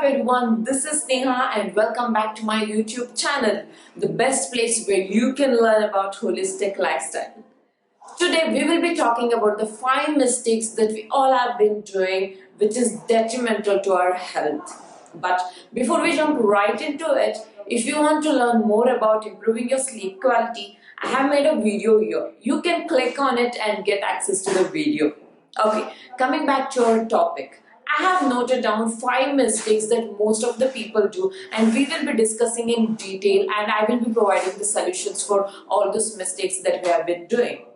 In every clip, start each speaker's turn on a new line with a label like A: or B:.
A: everyone, this is Neha and welcome back to my YouTube channel, the best place where you can learn about holistic lifestyle. Today we will be talking about the 5 mistakes that we all have been doing which is detrimental to our health. But before we jump right into it, if you want to learn more about improving your sleep quality, I have made a video here. You can click on it and get access to the video. Okay, coming back to our topic. I have noted down 5 mistakes that most of the people do, and we will be discussing in detail, and I will be providing the solutions for all those mistakes that we have been doing.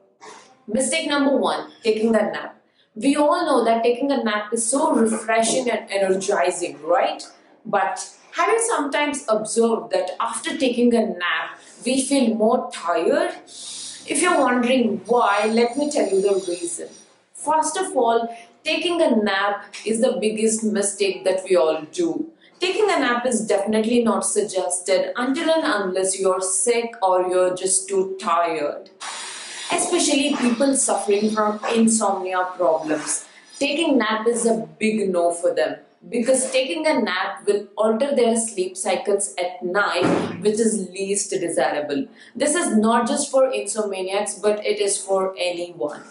A: Mistake number 1, taking a nap. We all know that taking a nap is so refreshing and energizing, right? But have you sometimes observed that after taking a nap, we feel more tired? If you're wondering why, let me tell you the reason. First of all, taking a nap is the biggest mistake that we all do. Taking a nap is definitely not suggested until and unless you're sick or you're just too tired. Especially people suffering from insomnia problems. Taking nap is a big no for them because taking a nap will alter their sleep cycles at night, which is least desirable. This is not just for insomniacs, but it is for anyone.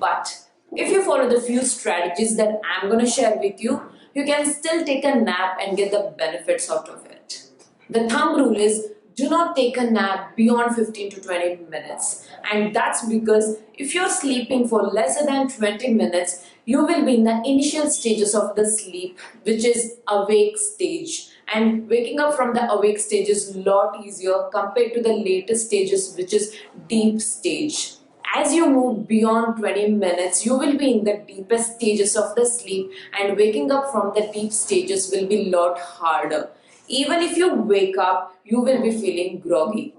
A: But if you follow the few strategies that I'm going to share with you, you can still take a nap and get the benefits out of it. The thumb rule is do not take a nap beyond 15 to 20 minutes. And that's because if you're sleeping for lesser than 20 minutes, you will be in the initial stages of the sleep, which is awake stage. And waking up from the awake stage is a lot easier compared to the later stages, which is deep stage. As you move beyond 20 minutes, you will be in the deepest stages of the sleep, and waking up from the deep stages will be a lot harder. Even if you wake up, you will be feeling groggy.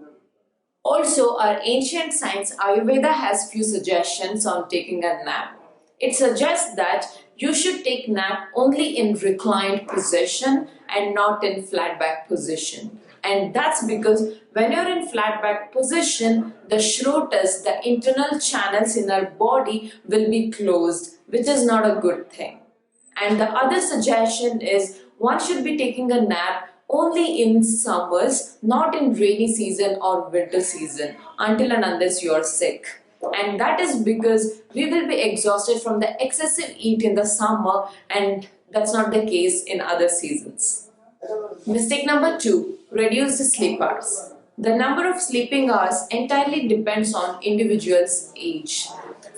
A: Also, our ancient science Ayurveda has few suggestions on taking a nap. It suggests that you should take nap only in reclined position and not in flat back position. And that's because when you're in flat back position, the shrotas, the internal channels in our body will be closed, which is not a good thing. And the other suggestion is one should be taking a nap only in summers, not in rainy season or winter season, until and unless you are sick. And that is because we will be exhausted from the excessive heat in the summer, and that's not the case in other seasons. Mistake number 2, reduce the sleep hours. The number of sleeping hours entirely depends on individual's age.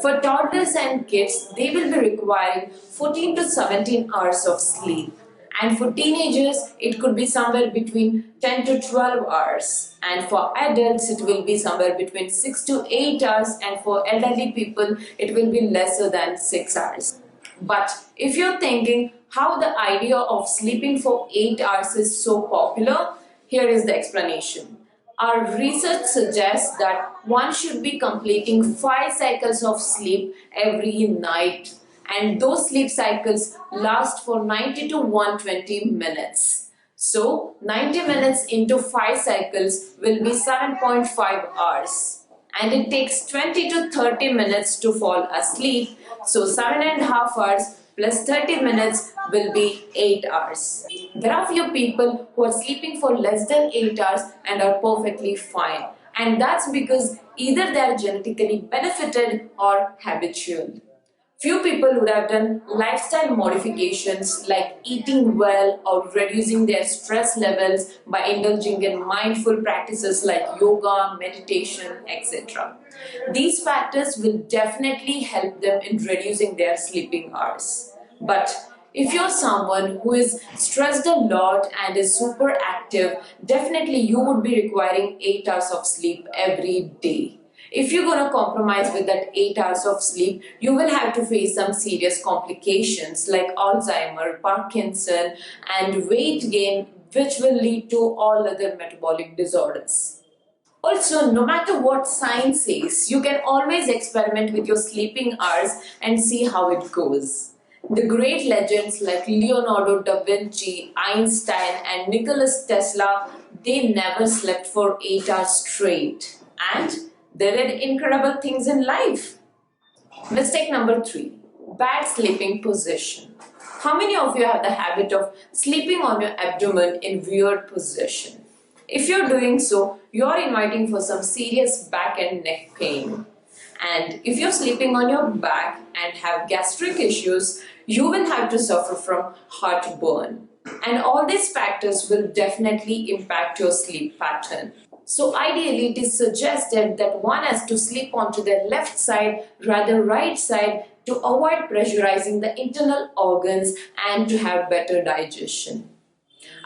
A: For toddlers and kids, they will be requiring 14 to 17 hours of sleep. And for teenagers, it could be somewhere between 10 to 12 hours. And for adults, it will be somewhere between 6 to 8 hours. And for elderly people, it will be lesser than 6 hours. But if you're thinking how the idea of sleeping for 8 hours is so popular, here is the explanation. Our research suggests that one should be completing 5 cycles of sleep every night. And those sleep cycles last for 90 to 120 minutes. So 90 minutes into 5 cycles will be 7.5 hours. And it takes 20 to 30 minutes to fall asleep. So 7.5 hours plus 30 minutes will be 8 hours. There are few people who are sleeping for less than 8 hours and are perfectly fine. And that's because either they are genetically benefited or habitual. Few people would have done lifestyle modifications like eating well or reducing their stress levels by indulging in mindful practices like yoga, meditation, etc. These factors will definitely help them in reducing their sleeping hours. But if you're someone who is stressed a lot and is super active, definitely you would be requiring 8 hours of sleep every day. If you're going to compromise with that 8 hours of sleep, you will have to face some serious complications like Alzheimer, Parkinson, and weight gain, which will lead to all other metabolic disorders. Also, no matter what science says, you can always experiment with your sleeping hours and see how it goes. The great legends like Leonardo da Vinci, Einstein, and Nikola Tesla, they never slept for 8 hours straight. And they did incredible things in life. Mistake number 3, bad sleeping position. How many of you have the habit of sleeping on your abdomen in weird position? If you're doing so, you're inviting for some serious back and neck pain. And if you're sleeping on your back and have gastric issues, you will have to suffer from heartburn. And all these factors will definitely impact your sleep pattern. So ideally, it is suggested that one has to sleep onto their left side rather right side to avoid pressurizing the internal organs and to have better digestion.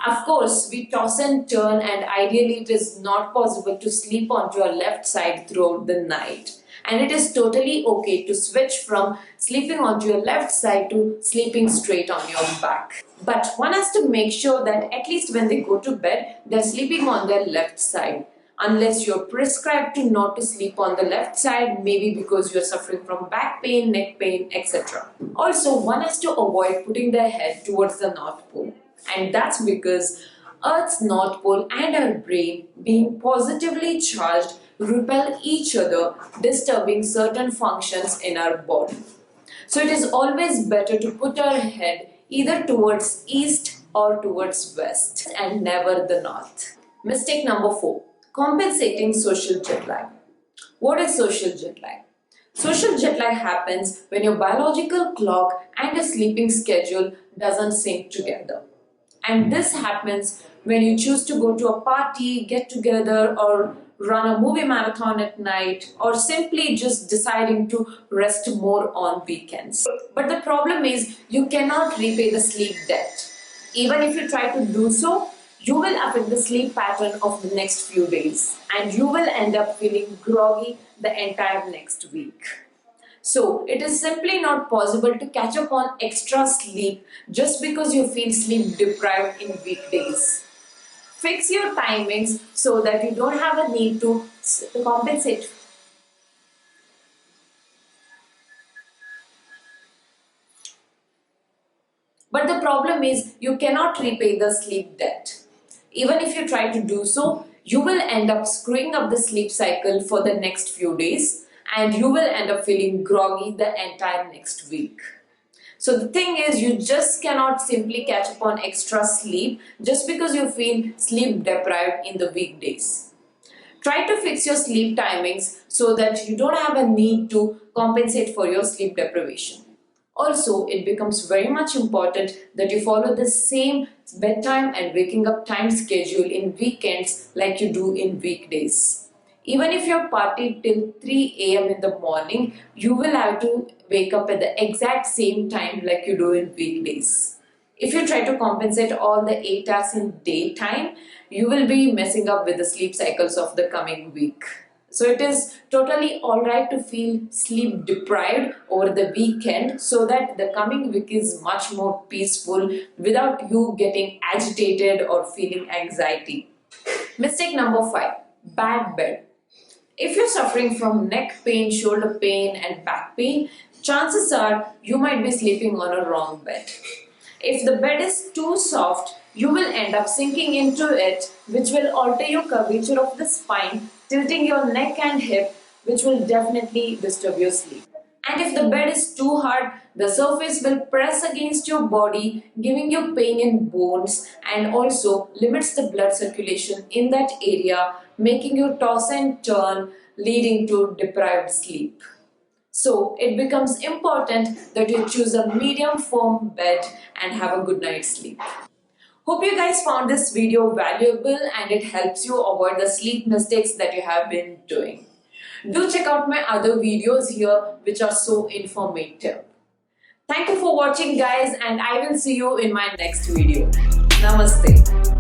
A: Of course, we toss and turn, and ideally, it is not possible to sleep onto your left side throughout the night. And it is totally okay to switch from sleeping onto your left side to sleeping straight on your back. But one has to make sure that at least when they go to bed, they're sleeping on their left side. Unless you're prescribed to not to sleep on the left side, maybe because you're suffering from back pain, neck pain, etc. Also, one has to avoid putting their head towards the North Pole. And that's because Earth's North Pole and our brain, being positively charged, repel each other, disturbing certain functions in our body. So it is always better to put our head either towards east or towards west and never the north. Mistake number 4. Compensating social jet lag. What is social jet lag? Social jet lag happens when your biological clock and your sleeping schedule doesn't sync together. And this happens when you choose to go to a party, get together, or run a movie marathon at night, or simply just deciding to rest more on weekends. But the problem is you cannot repay the sleep debt. Even if you try to do so, you will affect the sleep pattern of the next few days, and you will end up feeling groggy the entire next week. So, it is simply not possible to catch up on extra sleep just because you feel sleep deprived in weekdays. Fix your timings so that you don't have a need to compensate. But the problem is you cannot repay the sleep debt. Even if you try to do so, you will end up screwing up the sleep cycle for the next few days, and you will end up feeling groggy the entire next week. So the thing is, you just cannot simply catch up on extra sleep just because you feel sleep deprived in the weekdays. Try to fix your sleep timings so that you don't have a need to compensate for your sleep deprivation. Also, it becomes very much important that you follow the same bedtime and waking up time schedule in weekends like you do in weekdays. Even if you're partying till 3 a.m. in the morning, you will have to wake up at the exact same time like you do in weekdays. If you try to compensate all the 8 hours in daytime, you will be messing up with the sleep cycles of the coming week. So it is totally alright to feel sleep deprived over the weekend so that the coming week is much more peaceful without you getting agitated or feeling anxiety. Mistake number 5. Bad bed. If you're suffering from neck pain, shoulder pain and back pain, chances are you might be sleeping on a wrong bed. If the bed is too soft, you will end up sinking into it, which will alter your curvature of the spine, tilting your neck and hip, which will definitely disturb your sleep. And if the bed is too hard, the surface will press against your body, giving you pain in bones and also limits the blood circulation in that area, making you toss and turn, leading to deprived sleep. So it becomes important that you choose a medium firm bed and have a good night's sleep. Hope you guys found this video valuable and it helps you avoid the sleep mistakes that you have been doing. Do check out my other videos here which are so informative. Thank you for watching guys, and I will see you in my next video. Namaste.